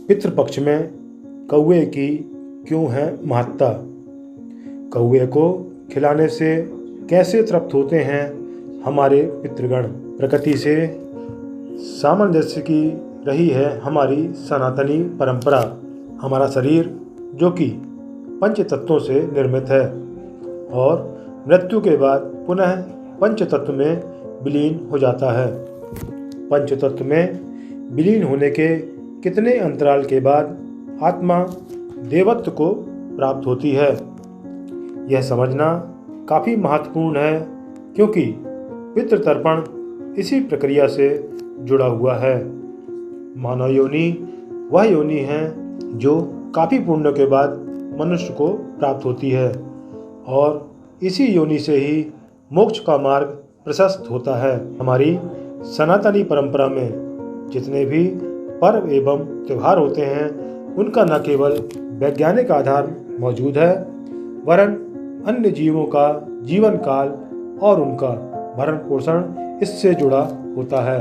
पितृपक्ष में कौवे की क्यों है महत्ता? कौवे को खिलाने से कैसे तृप्त होते हैं हमारे पितृगण? प्रकृति से सामंजस्य की रही है हमारी सनातनी परंपरा। हमारा शरीर जो कि पंच तत्वों से निर्मित है और मृत्यु के बाद पुनः पंच तत्व में विलीन हो जाता है। पंच तत्व में विलीन होने के कितने अंतराल के बाद आत्मा देवत्व को प्राप्त होती है, यह समझना काफ़ी महत्वपूर्ण है, क्योंकि पितृतर्पण इसी प्रक्रिया से जुड़ा हुआ है। मानव योनि वह योनि है जो काफ़ी पुण्य के बाद मनुष्य को प्राप्त होती है और इसी योनि से ही मोक्ष का मार्ग प्रशस्त होता है। हमारी सनातनी परंपरा में जितने भी पर्व एवं त्यौहार होते हैं, उनका न केवल वैज्ञानिक आधार मौजूद है, वरन अन्य जीवों का जीवन काल और उनका भरण पोषण इससे जुड़ा होता है।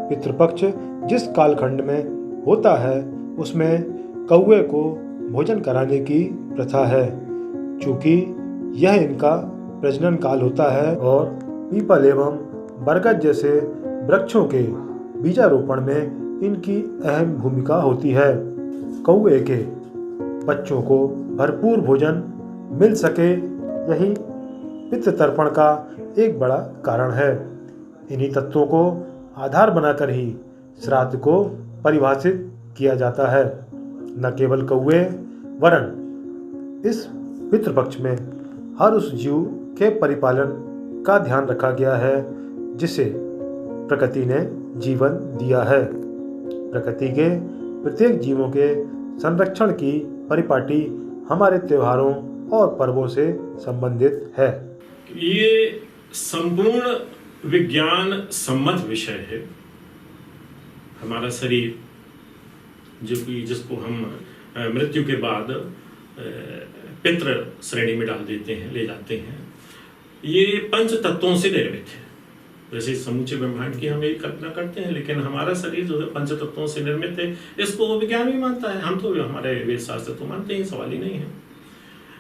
पितृपक्ष जिस कालखंड में होता है उसमें कौवे को भोजन कराने की प्रथा है, चूँकि यह इनका प्रजनन काल होता है और पीपल एवं बरगद जैसे वृक्षों के बीजारोपण में इनकी अहम भूमिका होती है। कौवे के बच्चों को भरपूर भोजन मिल सके, यही पितृतर्पण का एक बड़ा कारण है। इन्हीं तत्वों को आधार बनाकर ही श्राद्ध को परिभाषित किया जाता है। न केवल कौवे वरन इस पितृपक्ष में हर उस जीव के परिपालन का ध्यान रखा गया है जिसे प्रकृति ने जीवन दिया है। प्रकृति के प्रत्येक जीवों के संरक्षण की परिपाटी हमारे त्योहारों और पर्वों से संबंधित है। ये संपूर्ण विज्ञान सम्मत विषय है। हमारा शरीर जिसको हम मृत्यु के बाद पितृ श्रेणी में डाल देते हैं, ले जाते हैं, ये पंच तत्वों से निर्मित है। वैसे समूचे ब्रह्मांड की हम एक कल्पना करते हैं, लेकिन हमारा शरीर जो है पंच तत्वों से निर्मित है। इसको विज्ञान भी मानता है, हम तो हमारे वेद शास्त्र तो मानते हैं, सवाल ही नहीं है।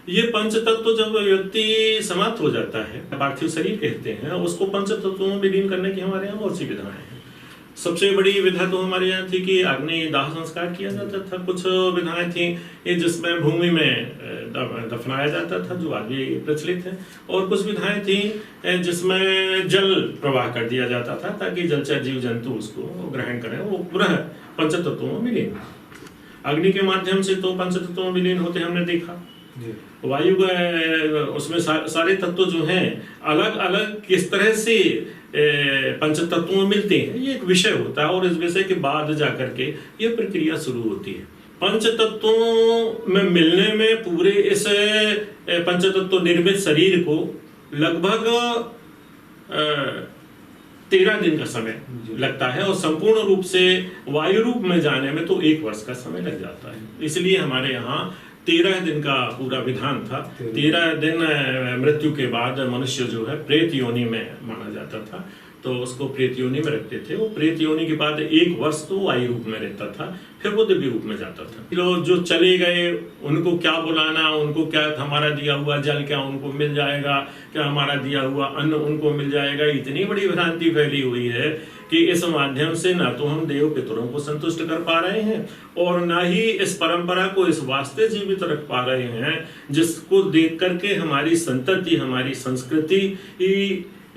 ये पंच तत्व जब व्यक्ति समाप्त हो जाता है, पार्थिव शरीर कहते हैं, उसको पंच तत्वों में विलीन करने की हमारे यहाँ बहुत सी विधाएं हैं। सबसे बड़ी विधा तो हमारे यहाँ थी कि अग्नि दाह संस्कार किया जाता था। कुछ विधाएं थी जिसमें भूमि में दफनाया जाता था, जो आज भी प्रचलित है, और कुछ विधाएं थी जिसमें जल प्रवाह कर दिया जाता था ताकि जलचर जीव जंतु उसको ग्रहण करें, वो पुनः पंचतत्वों में विलीन। अग्नि के माध्यम से तो पंचतत्वों में विलीन होते हमने देखा। वायु उसमें सारे तत्व जो हैं अलग अलग किस तरह से पंच तत्वों में मिलते हैं, ये एक विषय होता है और इस विषय के बाद जाकर के ये प्रक्रिया शुरू होती है। पंच तत्वों में मिलने में पूरे इस पंच तत्व निर्मित शरीर को लगभग 13 दिन का समय लगता है और संपूर्ण रूप से वायु रूप में जाने में तो 1 वर्ष का समय लग जाता है। इसलिए हमारे यहाँ 13 दिन का पूरा विधान था। 13 दिन मृत्यु के बाद मनुष्य जो है प्रेत योनि में माना जाता था, तो उसको प्रेत योनि में रखते थे। वो प्रेत योनि के बाद 1 वर्ष तो वायु रूप में रहता था, फिर वो दिव्य रूप में जाता था। लोग जो चले गए उनको क्या बुलाना, उनको क्या हमारा दिया हुआ जल क्या उनको मिल जाएगा, क्या हमारा दिया हुआ अन्न उनको मिल जाएगा, इतनी बड़ी भ्रांति फैली हुई है कि इस माध्यम से ना तो हम देव पितरों को संतुष्ट कर पा रहे हैं और ना ही इस परंपरा को इस वास्ते जीवित रख पा रहे हैं जिसको देख करके हमारी संतति, हमारी संस्कृति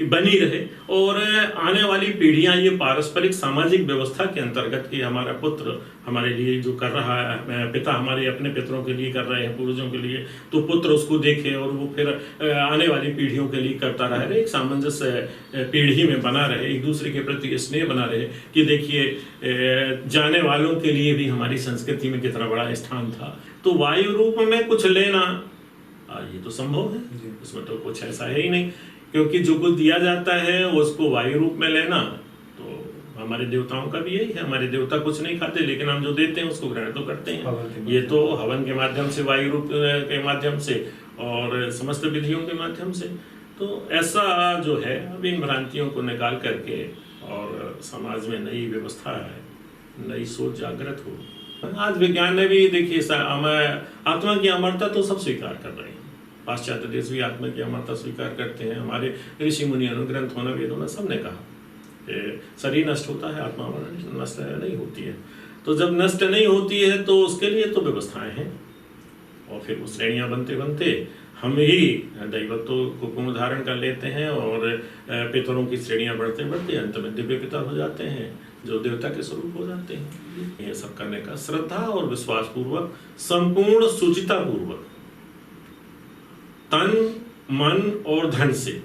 बनी रहे और आने वाली पीढ़ियां ये पारस्परिक सामाजिक व्यवस्था के अंतर्गत कि हमारा पुत्र हमारे लिए जो कर रहा है, पिता हमारे अपने पितरों के लिए कर रहे हैं, पूर्वजों के लिए, तो पुत्र उसको देखे और वो फिर आने वाली पीढ़ियों के लिए करता रहे, एक सामंजस्य पीढ़ी में बना रहे, एक दूसरे के प्रति स्नेह बना रहे कि देखिए जाने वालों के लिए भी हमारी संस्कृति में कितना बड़ा स्थान था। तो वायु रूप में कुछ लेना ये तो संभव है, इसमें तो कुछ ऐसा है ही नहीं, क्योंकि जो कुछ दिया जाता है उसको वायु रूप में लेना तो हमारे देवताओं का भी यही है। हमारे देवता कुछ नहीं खाते, लेकिन हम जो देते हैं उसको ग्रहण तो करते हैं। ये तो हवन के माध्यम से, वायु रूप के माध्यम से और समस्त विधियों के माध्यम से। तो ऐसा जो है अब इन भ्रांतियों को निकाल करके और समाज में नई व्यवस्था है, नई सोच जागृत हो। आज विज्ञान ने भी देखिए आत्मा की अमरता तो सब स्वीकार कर रहे हैं। पाश्चात्य देश भी आत्मा की अमरता स्वीकार करते हैं। हमारे ऋषि मुनि अनुग्रंथ होना वेदों में सबने कहा कि शरीर नष्ट होता है, आत्मा नष्ट नहीं होती है। तो जब नष्ट नहीं होती है तो उसके लिए तो व्यवस्थाएं हैं, और फिर वो श्रेणियां बनते बनते हम ही दैवत्व को पूर्ण धारण कर लेते हैं, और पितरों की श्रेणियां बढ़ते बढ़ते अंत में दिव्य पिता हो जाते हैं, जो देवता के स्वरूप हो जाते हैं। ये सब करने का श्रद्धा और विश्वास पूर्वक, संपूर्ण सुचिता पूर्वक, तन मन और धन से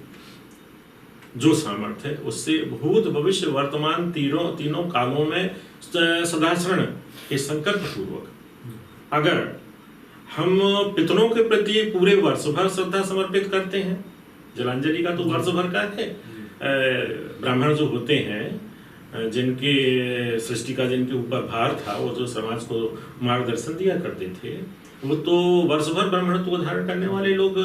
जो सामर्थ्य है उससे भूत भविष्य वर्तमान तीनों कालों में सदाचरण के संकल्प पूर्वक अगर हम पितरों के प्रति पूरे वर्ष भर श्रद्धा समर्पित करते हैं, जलांजलि का तो वर्ष भर का है। ब्राह्मण जो होते हैं, जिनके सृष्टि का जिनके ऊपर भार था, वो जो समाज को मार्गदर्शन दिया करते थे, वो तो वर्ष भर ब्राह्मणत्व को धारण करने वाले लोग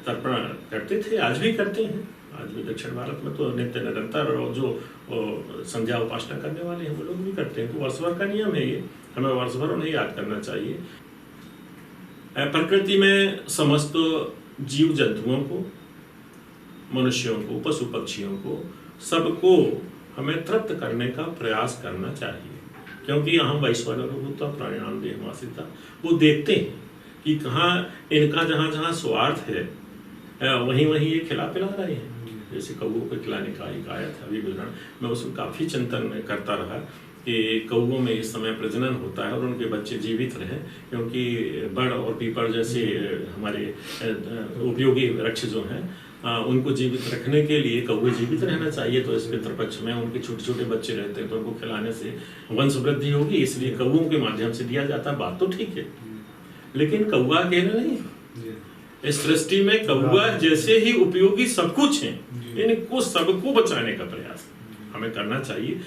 तर्पण करते थे, आज भी करते हैं। आज भी दक्षिण भारत में तो नित्य निरंतर और जो संध्या उपासना करने वाले हैं वो लोग भी करते हैं। तो वर्ष भर का नियम है ये, हमें वर्ष भर उन्हें याद करना चाहिए। प्रकृति में समस्त जीव जंतुओं को, मनुष्यों को, पशु पक्षियों को, सबको हमें तृप्त करने का प्रयास करना चाहिए, क्योंकि हम वैश्वानर भूता प्राणिनाम देहमासिता, वो देखते हैं कि कहाँ इनका जहाँ जहाँ स्वार्थ है वहीं वहीं ये खिला पिला रहे हैं। जैसे कौओं को खिलाने का एक आया था अभी विवरण, मैं उसमें काफ़ी चिंतन करता रहा कि कौओं में इस समय प्रजनन होता है और उनके बच्चे जीवित रहें, क्योंकि बड़ और पीपल जैसे हमारे उपयोगी वृक्ष जो हैं उनको जीवित रखने के लिए कौवे जीवित रहना चाहिए। तो इस पितृपक्ष में उनके छोटे छोटे बच्चे रहते हैं तो उनको खिलाने से वंश वृद्धि होगी, इसलिए कौओं के माध्यम से दिया जाता है। बात तो ठीक है, लेकिन कौवा अकेला नहीं, इस सृष्टि में कौवा जैसे ही उपयोगी सब कुछ है, इनको सबको बचाने का प्रयास हमें करना चाहिए।